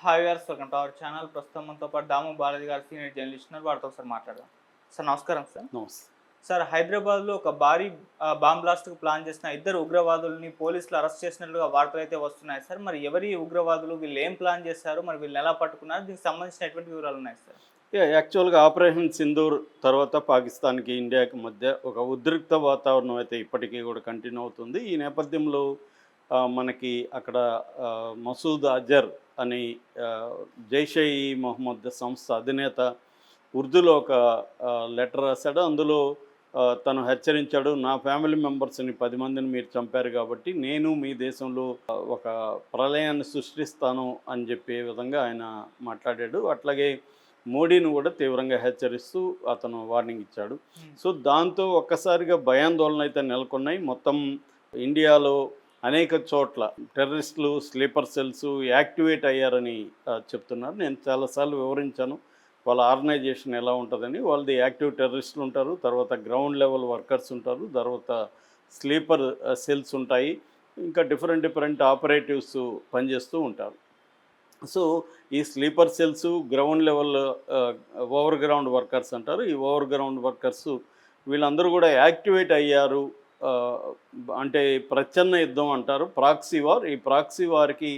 Hi viewers, welcome to our channel. ప్రస్తుతం మనతో పాటు దాము బాలాజీ గారు సీనియర్ జర్నలిస్ట్ ఉన్నారు. వారితో ఒకసారి మాట్లాడదాం. సార్ నమస్కారం సార్. నమస్తే. సార్, హైదరాబాద్లో ఒక భారీ బాంబ్ బ్లాస్ట్కు ప్లాన్ చేసిన ఇద్దరు ఉగ్రవాదుల్ని పోలీసులు అరెస్ట్ చేసినట్లుగా వార్తలు అయితే వస్తున్నాయి సార్. మరి ఎవరి ఉగ్రవాదులు, వీళ్ళు ఏం ప్లాన్ చేశారు, మరి వీళ్ళని ఎలా పట్టుకున్నారు, దీనికి సంబంధించినటువంటి వివరాలు ఉన్నాయి సార్? యాక్చువల్గా ఆపరేషన్ సింధూర్ తర్వాత పాకిస్తాన్కి ఇండియాకి మధ్య ఒక ఉద్రిక్త వాతావరణం అయితే ఇప్పటికీ కూడా కంటిన్యూ అవుతుంది. ఈ నేపథ్యంలో మనకి అక్కడ మసూద్ అజర్ అని జైషే ఈ మొహమ్మద్ సంస్థ అధినేత ఉర్దూలో ఒక లెటర్ రాశాడు. అందులో తను హెచ్చరించాడు, నా ఫ్యామిలీ మెంబర్స్ని 10 మందిని మీరు చంపారు కాబట్టి నేను మీ దేశంలో ఒక ప్రళయాన్ని సృష్టిస్తాను అని చెప్పే విధంగా ఆయన మాట్లాడాడు. అట్లాగే మోడీని కూడా తీవ్రంగా హెచ్చరిస్తూ అతను వార్నింగ్ ఇచ్చాడు. సో దాంతో ఒక్కసారిగా భయాందోళన అయితే నెలకొన్నాయి. మొత్తం ఇండియాలో అనేక చోట్ల టెర్రరిస్టులు, స్లీపర్ సెల్స్ యాక్టివేట్ అయ్యారని చెప్తున్నారు. నేను చాలాసార్లు వివరించాను వాళ్ళ ఆర్గనైజేషన్ ఎలా ఉంటుందని. వాళ్ళది యాక్టివ్ టెర్రరిస్టులు ఉంటారు, తర్వాత గ్రౌండ్ లెవెల్ వర్కర్స్ ఉంటారు, తర్వాత స్లీపర్ సెల్స్ ఉంటాయి, ఇంకా డిఫరెంట్ ఆపరేటివ్స్ పనిచేస్తూ ఉంటారు. సో ఈ sleeper cells, ground level over ground workers అంటారు. ఈ ఓవర్ గ్రౌండ్ వర్కర్స్ వీళ్ళందరూ కూడా యాక్టివేట్ అయ్యారు. అంటే ప్రచ్ఛన్న యుద్ధం అంటారు, ప్రాక్సీ వార్. ఈ ప్రాక్సీ వార్కి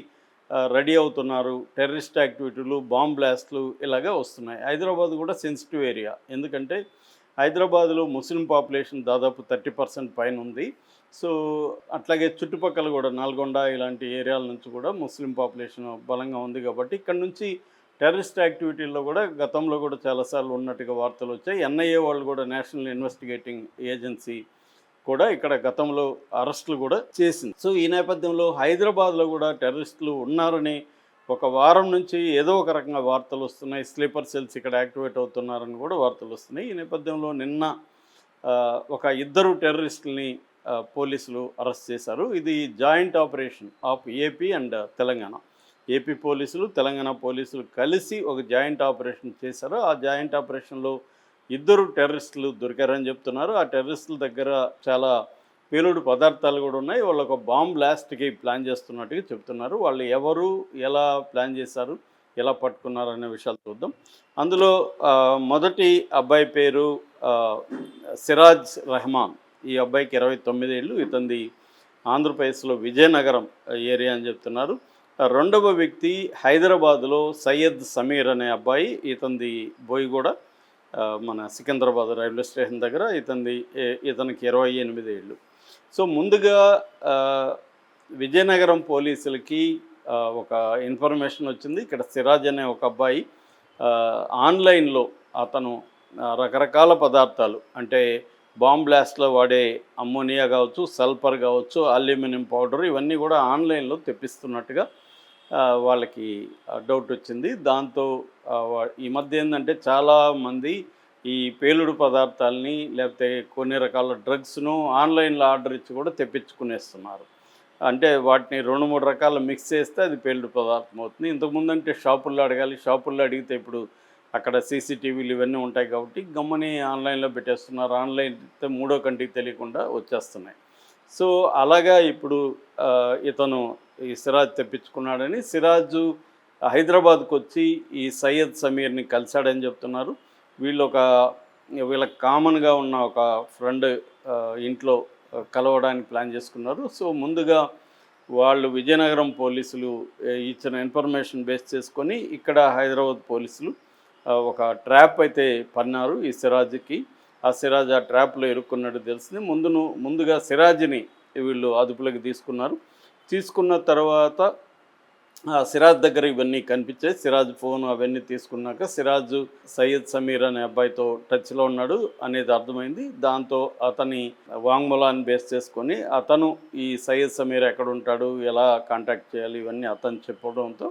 రెడీ అవుతున్నారు. టెర్రరిస్ట్ యాక్టివిటీలు, బాంబ్ బ్లాస్ట్లు ఇలాగే వస్తున్నాయి. హైదరాబాద్ కూడా సెన్సిటివ్ ఏరియా, ఎందుకంటే హైదరాబాద్లో ముస్లిం పాపులేషన్ దాదాపు 30% పైన ఉంది. సో అట్లాగే చుట్టుపక్కల కూడా నల్గొండ ఇలాంటి ఏరియాల నుంచి కూడా ముస్లిం పాపులేషన్ బలంగా ఉంది కాబట్టి ఇక్కడ నుంచి టెర్రరిస్ట్ యాక్టివిటీల్లో కూడా గతంలో కూడా చాలాసార్లు ఉన్నట్టుగా వార్తలు వచ్చాయి. ఎన్ఐఏ వాళ్ళు కూడా, నేషనల్ ఇన్వెస్టిగేటింగ్ ఏజెన్సీ కూడా ఇక్కడ గతంలో అరెస్టులు కూడా చేసింది. సో ఈ నేపథ్యంలో హైదరాబాద్లో కూడా టెర్రరిస్టులు ఉన్నారని ఒక వారం నుంచి ఏదో ఒక రకంగా వార్తలు వస్తున్నాయి. స్లీపర్ సెల్స్ ఇక్కడ యాక్టివేట్ అవుతున్నారని కూడా వార్తలు వస్తున్నాయి. ఈ నేపథ్యంలో నిన్న ఒక ఇద్దరు టెర్రరిస్టులని పోలీసులు అరెస్ట్ చేశారు. ఇది joint operation of AP and Telangana. AP పోలీసులు, తెలంగాణ పోలీసులు కలిసి ఒక జాయింట్ ఆపరేషన్ చేశారు. ఆ జాయింట్ ఆపరేషన్లో ఇద్దరు టెర్రరిస్టులు దొరికారని చెప్తున్నారు. ఆ టెర్రరిస్టుల దగ్గర చాలా పేలుడు పదార్థాలు కూడా ఉన్నాయి. వాళ్ళు ఒక బాంబ్ బ్లాస్ట్కి ప్లాన్ చేస్తున్నట్టుగా చెప్తున్నారు. వాళ్ళు ఎవరు, ఎలా ప్లాన్ చేశారు, ఎలా పట్టుకున్నారు అనే విషయాలు చూద్దాం. అందులో మొదటి అబ్బాయి పేరు సిరాజ్ రెహమాన్. ఈ అబ్బాయికి 29 ఏళ్ళు. ఇతనిది ఆంధ్రప్రదేశ్లో విజయనగరం ఏరియా అని చెప్తున్నారు. రెండవ వ్యక్తి హైదరాబాద్లో సయ్యద్ సమీర్ అనే అబ్బాయి. ఇతనిది బోయిగూడ, మన సికింద్రాబాద్ రైల్వే స్టేషన్ దగ్గర. ఇతనికి 28 ఏళ్ళు. సో ముందుగా విజయనగరం పోలీసులకి ఒక ఇన్ఫర్మేషన్ వచ్చింది. ఇక్కడ సిరాజ్ అనే ఒక అబ్బాయి ఆన్లైన్లో అతను రకరకాల పదార్థాలు, అంటే బాంబ్ బ్లాస్ట్లో వాడే అమ్మోనియా కావచ్చు, సల్ఫర్ కావచ్చు, అల్యూమినియం పౌడర్, ఇవన్నీ కూడా ఆన్లైన్లో తెప్పిస్తున్నట్టుగా వాళ్ళకి డౌట్ వచ్చింది. దాంతో ఈ మధ్య ఏంటంటే చాలామంది ఈ పేలుడు పదార్థాలని లేకపోతే కొన్ని రకాల డ్రగ్స్ను ఆన్లైన్లో ఆర్డర్ ఇచ్చి కూడా తెప్పించుకునేస్తున్నారు. అంటే వాటిని 2-3 రకాలు మిక్స్ చేస్తే అది పేలుడు పదార్థం అవుతుంది. ఇంతకుముందు అంటే షాపుల్లో అడగాలి, షాపుల్లో అడిగితే ఇప్పుడు అక్కడ సీసీటీవీలు ఇవన్నీ ఉంటాయి కాబట్టి గమ్మని ఆన్లైన్లో పెట్టేస్తున్నారు. ఆన్లైన్ మూడో కంటికి తెలియకుండా వచ్చేస్తున్నాయి. సో అలాగా ఇప్పుడు ఇతను ఈ సిరాజ్ తెప్పించుకున్నాడని, సిరాజు హైదరాబాద్కు వచ్చి ఈ సయ్యద్ సమీర్ని కలిశాడని చెప్తున్నారు. వీళ్ళకి కామన్గా ఉన్న ఒక ఫ్రెండ్ ఇంట్లో కలవడానికి ప్లాన్ చేసుకున్నారు. సో ముందుగా వాళ్ళు విజయనగరం పోలీసులు ఇచ్చిన ఇన్ఫర్మేషన్ బేస్ చేసుకొని ఇక్కడ హైదరాబాద్ పోలీసులు ఒక ట్రాప్ అయితే పన్నారు ఈ సిరాజ్కి. ఆ సిరాజ్ ఆ ట్రాప్లో ఇరుక్కున్నట్టు తెలిసింది. ముందుగా సిరాజ్ని వీళ్ళు అదుపులోకి తీసుకున్న తర్వాత సిరాజ్ దగ్గర ఇవన్నీ కనిపించాయి. సిరాజ్ ఫోన్ అవన్నీ తీసుకున్నాక సిరాజ్ సయ్యద్ సమీర్ అనే అబ్బాయితో టచ్లో ఉన్నాడు అనేది అర్థమైంది. దాంతో అతని వాంగ్మూలాన్ని బేస్ చేసుకొని అతను ఈ సయ్యద్ సమీర్ ఎక్కడ ఉంటాడు, ఎలా కాంటాక్ట్ చేయాలి, ఇవన్నీ అతను చెప్పడంతో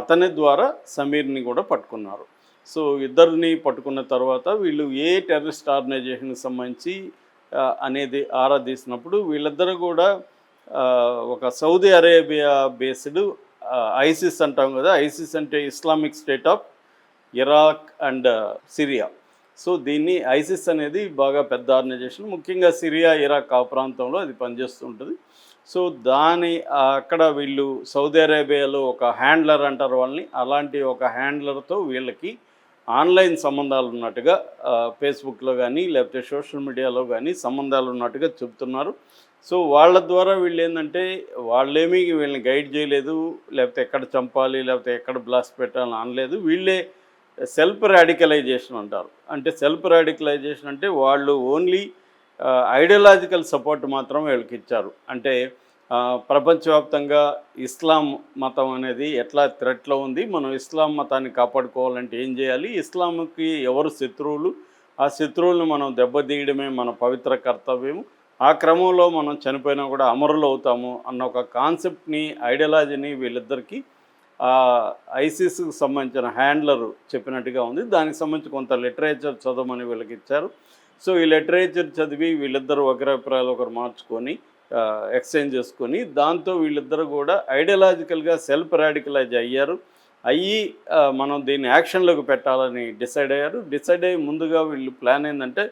అతని ద్వారా సమీర్ని కూడా పట్టుకున్నారు. సో ఇద్దరిని పట్టుకున్న తర్వాత వీళ్ళు ఏ టెర్రరిస్ట్ ఆర్గనైజేషన్కి సంబంధించి అనేది ఆరా తీసినప్పుడు వీళ్ళిద్దరూ కూడా ఒక సౌదీ అరేబియా బేస్డ్ ఐసిస్ అంటాం కదా. ఐసిస్ అంటే Islamic state of Iraq and Syria. So దీన్ని ఐసిస్ అనేది బాగా పెద్ద ఆర్గనైజేషన్, ముఖ్యంగా సిరియా, ఇరాక్ ఆ ప్రాంతంలో అది పనిచేస్తూ ఉంటుంది. సో అక్కడ వీళ్ళు సౌదీ అరేబియాలో ఒక హ్యాండ్లర్ అంటారు వాళ్ళని, అలాంటి ఒక హ్యాండ్లర్తో వీళ్ళకి ఆన్లైన్ సంబంధాలు ఉన్నట్టుగా ఫేస్బుక్లో కానీ లేకపోతే సోషల్ మీడియాలో కానీ సంబంధాలు ఉన్నట్టుగా చెప్తున్నారు. సో వాళ్ళ ద్వారా వీళ్ళు ఏంటంటే వాళ్ళేమీ వీళ్ళని గైడ్ చేయలేదు, లేకపోతే ఎక్కడ చంపాలి లేకపోతే ఎక్కడ బ్లాస్ట్ పెట్టాలని అనలేదు. వీళ్ళే సెల్ఫ్ రాడికలైజేషన్ అంటారు. అంటే సెల్ఫ్ రాడికలైజేషన్ అంటే వాళ్ళు ఓన్లీ ఐడియాలజికల్ సపోర్ట్ మాత్రం వీళ్ళకి ఇచ్చారు. అంటే ప్రపంచవ్యాప్తంగా ఇస్లాం మతం అనేది ఎట్లా థ్రెట్లో ఉంది, మనం ఇస్లాం మతాన్ని కాపాడుకోవాలంటే ఏం చేయాలి, ఇస్లాంకి ఎవరు శత్రువులు, ఆ శత్రువులను మనం దెబ్బతీయడమే మన పవిత్ర కర్తవ్యం, ఆ క్రమంలో మనం చనిపోయినా కూడా అమరులు అవుతాము అన్న ఒక కాన్సెప్ట్ని, ఐడియాలజీని వీళ్ళిద్దరికీ ఐసిస్కి సంబంధించిన హ్యాండ్లర్ చెప్పినట్టుగా ఉంది. దానికి సంబంధించి కొంత లిటరేచర్ చదవమని వీళ్ళకి ఇచ్చారు. సో ఈ లిటరేచర్ చదివి వీళ్ళిద్దరు ఒకరభిప్రాయాలు ఒకరు మార్చుకొని ఎక్స్చేంజ్ చేసుకొని దాంతో వీళ్ళిద్దరు కూడా ఐడియాలజికల్గా సెల్ఫ్ రాడికలైజ్ అయ్యారు. మనం దీన్ని యాక్షన్లోకి పెట్టాలని డిసైడ్ అయ్యారు. డిసైడ్ అయ్యి ముందుగా వీళ్ళు ప్లాన్ ఏంటంటే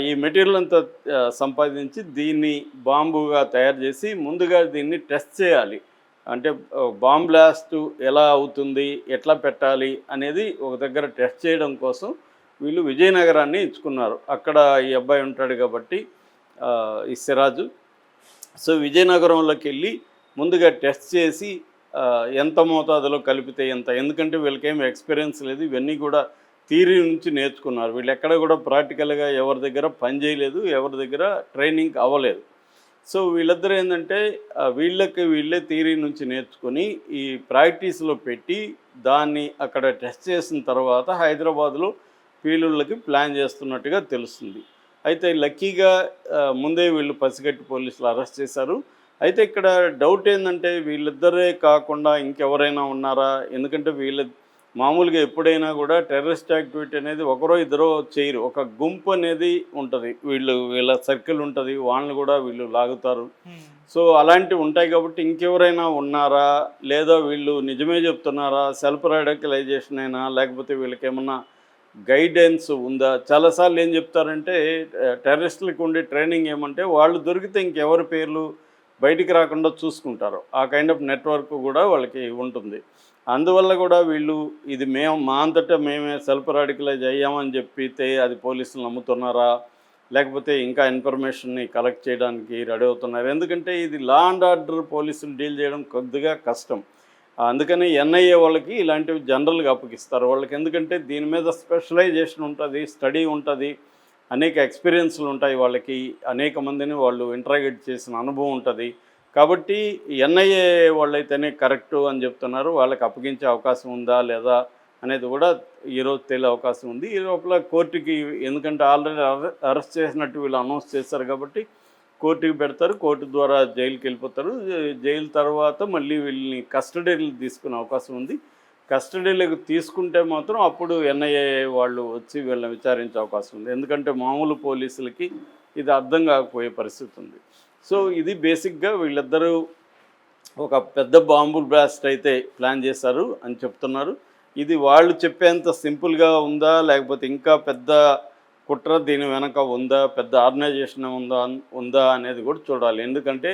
ఈ మెటీరియల్ అంతా సంపాదించి దీన్ని బాంబుగా తయారు చేసి ముందుగా దీన్ని టెస్ట్ చేయాలి. అంటే బాంబ్ బ్లాస్ట్ ఎలా అవుతుంది, ఎట్లా పెట్టాలి అనేది ఒక దగ్గర టెస్ట్ చేయడం కోసం వీళ్ళు విజయనగరాన్ని ఎంచుకున్నారు. అక్కడ ఈ అబ్బాయి ఉంటాడు కాబట్టి ఈ సిరాజు. సో విజయనగరంలోకి వెళ్ళి ముందుగా టెస్ట్ చేసి ఎంత మోతాదులో కలిపితే ఎంత, ఎందుకంటే వీళ్ళకేం ఎక్స్పీరియన్స్ లేదు, ఇవన్నీ కూడా థియరీ నుంచి నేర్చుకున్నారు. వీళ్ళు ఎక్కడ కూడా ప్రాక్టికల్గా ఎవరి దగ్గర పని చేయలేదు, ఎవరి దగ్గర ట్రైనింగ్ అవ్వలేదు. సో వీళ్ళిద్దరూ ఏంటంటే వీళ్ళే థియరీ నుంచి నేర్చుకొని ఈ ప్రాక్టీస్లో పెట్టి దాన్ని అక్కడ టెస్ట్ చేసిన తర్వాత హైదరాబాద్లో పీలుళ్ళకి ప్లాన్ చేస్తున్నట్టుగా తెలుస్తుంది. అయితే లక్కీగా ముందే వీళ్ళు పసిగట్టి పోలీసులు అరెస్ట్ చేశారు. అయితే ఇక్కడ డౌట్ ఏంటంటే వీళ్ళిద్దరే కాకుండా ఇంకెవరైనా ఉన్నారా, ఎందుకంటే మామూలుగా ఎప్పుడైనా కూడా టెర్రరిస్ట్ యాక్టివిటీ అనేది ఒకరో ఇద్దరో చేయరు, ఒక గుంపు అనేది ఉంటుంది, వీళ్ళ సర్కిల్ ఉంటుంది, వాళ్ళని కూడా వీళ్ళు లాగుతారు. సో అలాంటివి ఉంటాయి కాబట్టి ఇంకెవరైనా ఉన్నారా, లేదా వీళ్ళు నిజమే చెప్తున్నారా, సెల్ఫ్ రాడికలైజేషన్ అయినా లేకపోతే వీళ్ళకి ఏమన్నా గైడెన్స్ ఉందా. చాలాసార్లు ఏం చెప్తారంటే టెర్రరిస్టులకు ఉండే ట్రైనింగ్ ఏమంటే వాళ్ళు దొరికితే ఇంకెవరి పేర్లు బయటికి రాకుండా చూసుకుంటారు, ఆ కైండ్ ఆఫ్ నెట్వర్క్ కూడా వాళ్ళకి ఉంటుంది. అందువల్ల కూడా వీళ్ళు ఇది మా అంతటా మేమే సెల్ఫ్ రాడికలైజ్ అయ్యామని చెప్పితే అది పోలీసులు నమ్ముతున్నారా, లేకపోతే ఇంకా ఇన్ఫర్మేషన్ని కలెక్ట్ చేయడానికి రెడీ అవుతున్నారు. ఎందుకంటే ఇది లా అండ్ ఆర్డర్ పోలీసులు డీల్ చేయడం కొద్దిగా కష్టం. అందుకని ఎన్ఐఏ వాళ్ళకి ఇలాంటివి జనరల్గా అప్పగిస్తారు వాళ్ళకి, ఎందుకంటే దీని మీద స్పెషలైజేషన్ ఉంటుంది, స్టడీ ఉంటుంది, అనేక ఎక్స్పీరియన్స్లు ఉంటాయి వాళ్ళకి, అనేక మందిని వాళ్ళు ఇంటరాగేట్ చేసిన అనుభవం ఉంటుంది. కాబట్టి ఎన్ఐఏ వాళ్ళైతేనే కరెక్టు అని చెప్తున్నారు. వాళ్ళకి అప్పగించే అవకాశం ఉందా లేదా అనేది కూడా ఈరోజు తేలే అవకాశం ఉంది. ఈ లోపల కోర్టుకి, ఎందుకంటే ఆల్రెడీ అరెస్ట్ చేసినట్టు వీళ్ళు అనౌన్స్ చేశారు కాబట్టి కోర్టుకి పెడతారు, కోర్టు ద్వారా జైలుకి వెళ్ళిపోతారు. జైలు తర్వాత మళ్ళీ వీళ్ళని కస్టడీలోకి తీసుకునే అవకాశం ఉంది. కస్టడీలోకి తీసుకుంటే మాత్రం అప్పుడు ఎన్ఐఏ వాళ్ళు వచ్చి వీళ్ళని విచారించే అవకాశం ఉంది. ఎందుకంటే మామూలు పోలీసులకి ఇది అర్థం కాకపోయే పరిస్థితి ఉంది. సో ఇది బేసిక్గా వీళ్ళిద్దరూ ఒక పెద్ద బాంబు బ్లాస్ట్ అయితే ప్లాన్ చేశారు అని చెప్తున్నారు. ఇది వాళ్ళు చెప్పేంత సింపుల్గా ఉందా, లేకపోతే ఇంకా పెద్ద కుట్ర దీని వెనక ఉందా, పెద్ద ఆర్గనైజేషన్ ఉందా అనేది కూడా చూడాలి. ఎందుకంటే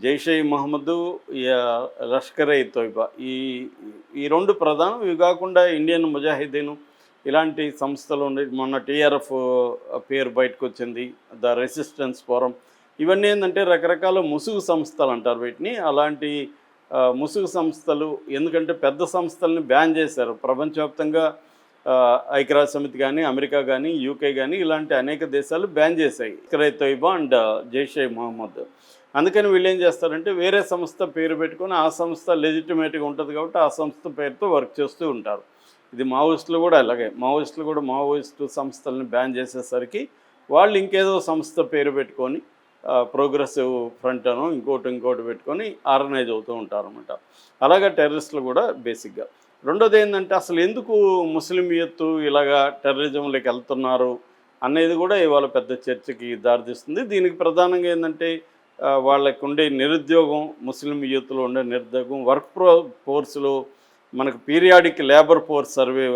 జైషే మహమ్మద్, లష్కర్-ఏ తోయిబా ఈ రెండు ప్రధానం. ఇవి కాకుండా ఇండియన్ ముజాహిదీన్ ఇలాంటి సంస్థలు ఉన్నాయి. మొన్న టీఆర్ఎఫ్ పేరు బయటకు వచ్చింది, ద రెసిస్టెన్స్ ఫోరం. ఇవన్నీ ఏంటంటే రకరకాల ముసుగు సంస్థలు అంటారు వీటిని. అలాంటి ముసుగు సంస్థలు, ఎందుకంటే పెద్ద సంస్థల్ని బ్యాన్ చేశారు ప్రపంచవ్యాప్తంగా. ఐక్యరాజ్య సమితి కానీ, అమెరికా కానీ, యూకే కానీ ఇలాంటి అనేక దేశాలు బ్యాన్ చేశాయి లష్కర్-ఏ తోయిబా అండ్ జైషే మహమ్మద్. అందుకని వీళ్ళు ఏం చేస్తారంటే వేరే సంస్థ పేరు పెట్టుకొని ఆ సంస్థ లెజిటిమేట్గా ఉంటుంది కాబట్టి ఆ సంస్థ పేరుతో వర్క్ చేస్తూ ఉంటారు. ఇది మావోయిస్టులు కూడా అలాగే, మావోయిస్టు సంస్థలను బ్యాన్ చేసేసరికి వాళ్ళు ఇంకేదో సంస్థ పేరు పెట్టుకొని ప్రోగ్రెసివ్ ఫ్రంట్ అనో ఇంకోటి పెట్టుకొని ఆర్గనైజ్ అవుతూ ఉంటారు అన్నమాట. అలాగే టెర్రరిస్టులు కూడా బేసిక్గా. రెండోది ఏంటంటే అసలు ఎందుకు ముస్లిం యూత్ ఇలాగా టెర్రరిజంలోకి వెళ్తున్నారు అనేది కూడా ఇవాళ పెద్ద చర్చకి దారితీస్తుంది. దీనికి ప్రధానంగా ఏంటంటే వాళ్ళకు ఉండే నిరుద్యోగం, ముస్లిం యూత్లో ఉండే నిరుద్యోగం, ఫోర్స్లో మనకు పీరియాడిక్ లేబర్ ఫోర్స్ సర్వే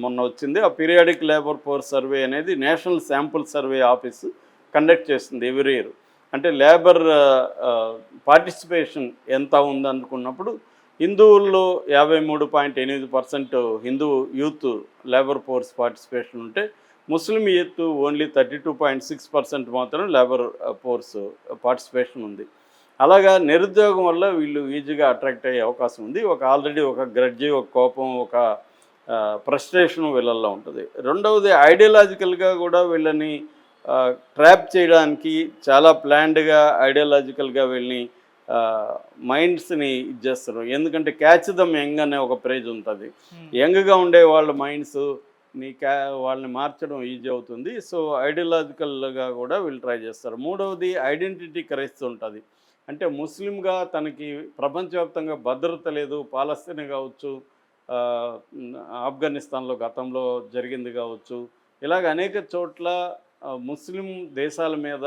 మొన్న వచ్చింది. ఆ పీరియాడిక్ లేబర్ ఫోర్స్ సర్వే అనేది national sample survey office conduct చేస్తుంది ఎవ్రీ ఇయర్. అంటే లేబర్ పార్టిసిపేషన్ ఎంత ఉందనుకున్నప్పుడు హిందువుల్లో 53.8% Hindu youth labour force participation ఉంటే ముస్లిం యూత్ ఓన్లీ 32.6% మాత్రం లేబర్ ఫోర్స్ పార్టిసిపేషన్ ఉంది. అలాగా నిరుద్యోగం వల్ల వీళ్ళు ఈజీగా అట్రాక్ట్ అయ్యే అవకాశం ఉంది. ఆల్రెడీ ఒక గ్రడ్జి, ఒక కోపం, ఒక ఫ్రస్ట్రేషన్ వీళ్ళల్లో ఉంటుంది. రెండవది ఐడియాలజికల్గా కూడా వీళ్ళని ట్రాప్ చేయడానికి చాలా ప్లాన్డ్గా ఐడియాలజికల్గా వీళ్ళని మైండ్స్ని ఇది చేస్తారు. ఎందుకంటే క్యాచ్ దమ్ యంగ్ అనే ఒక ప్రైజ్ ఉంటుంది. యంగ్గా ఉండే వాళ్ళ మైండ్స్ వాళ్ళని మార్చడం ఈజీ అవుతుంది. సో ఐడియాలజికల్గా కూడా వీళ్ళు ట్రై చేస్తారు. మూడవది ఐడెంటిటీ క్రైసిస్ ఉంటుంది. అంటే ముస్లింగా తనకి ప్రపంచవ్యాప్తంగా భద్రత లేదు. పాలస్తీనా కావచ్చు, ఆఫ్ఘనిస్తాన్లో గతంలో జరిగింది కావచ్చు, ఇలాగ అనేక చోట్ల ముస్లిం దేశాల మీద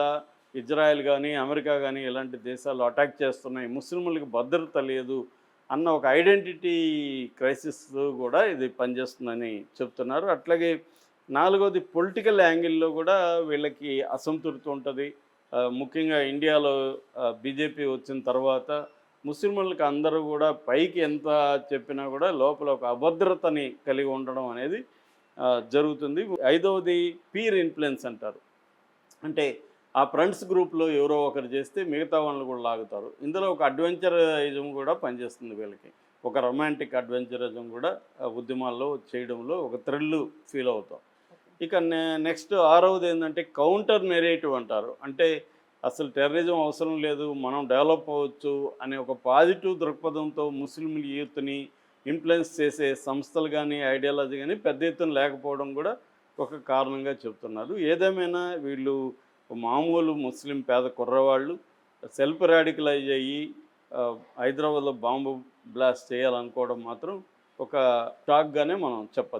ఇజ్రాయెల్ కానీ, అమెరికా కానీ ఇలాంటి దేశాలు అటాక్ చేస్తున్నాయి, ముస్లింలకు భద్రత లేదు అన్న ఒక ఐడెంటిటీ క్రైసిస్ కూడా ఇది పనిచేస్తుందని చెప్తున్నారు. అట్లాగే నాలుగోది పొలిటికల్ యాంగిల్లో కూడా వీళ్ళకి అసంతృప్తి ఉంటుంది. ముఖ్యంగా ఇండియాలో బీజేపీ వచ్చిన తర్వాత ముస్లింలకు అందరూ కూడా పైకి ఎంత చెప్పినా కూడా లోపల ఒక అభద్రతని కలిగి ఉండడం అనేది జరుగుతుంది. ఐదవది పీర్ ఇన్ఫ్లుయెన్స్ అంటారు. అంటే ఆ ఫ్రెండ్స్ గ్రూప్లో ఎవరో ఒకరు చేస్తే మిగతా వాళ్ళని కూడా లాగుతారు. ఇందులో ఒక అడ్వెంచరిజం కూడా పనిచేస్తుంది వీళ్ళకి. ఒక రొమాంటిక్ అడ్వెంచరిజం కూడా ఉద్యమాల్లో చేయడంలో ఒక థ్రిల్ ఫీల్ అవుతాం. ఇక నెక్స్ట్ ఆరవది ఏంటంటే కౌంటర్ నెరేటివ్ అంటారు. అంటే అసలు టెర్రరిజం అవసరం లేదు, మనం డెవలప్ అవ్వచ్చు అనే ఒక పాజిటివ్ దృక్పథంతో ముస్లిం యూత్ని ఇన్ఫ్లుయెన్స్ చేసే సంస్థలు కానీ, ఐడియాలజీ కానీ పెద్ద ఎత్తున లేకపోవడం కూడా ఒక కారణంగా చెప్తున్నారు. ఏదేమైనా వీళ్ళు మామూలు ముస్లిం పేద కుర్రవాళ్ళు సెల్ఫ్ రాడికలైజ్ అయ్యి హైదరాబాద్లో బాంబు బ్లాస్ట్ చేయాలనుకోవడం మాత్రం ఒక షాక్గానే మనం చెప్పచ్చు.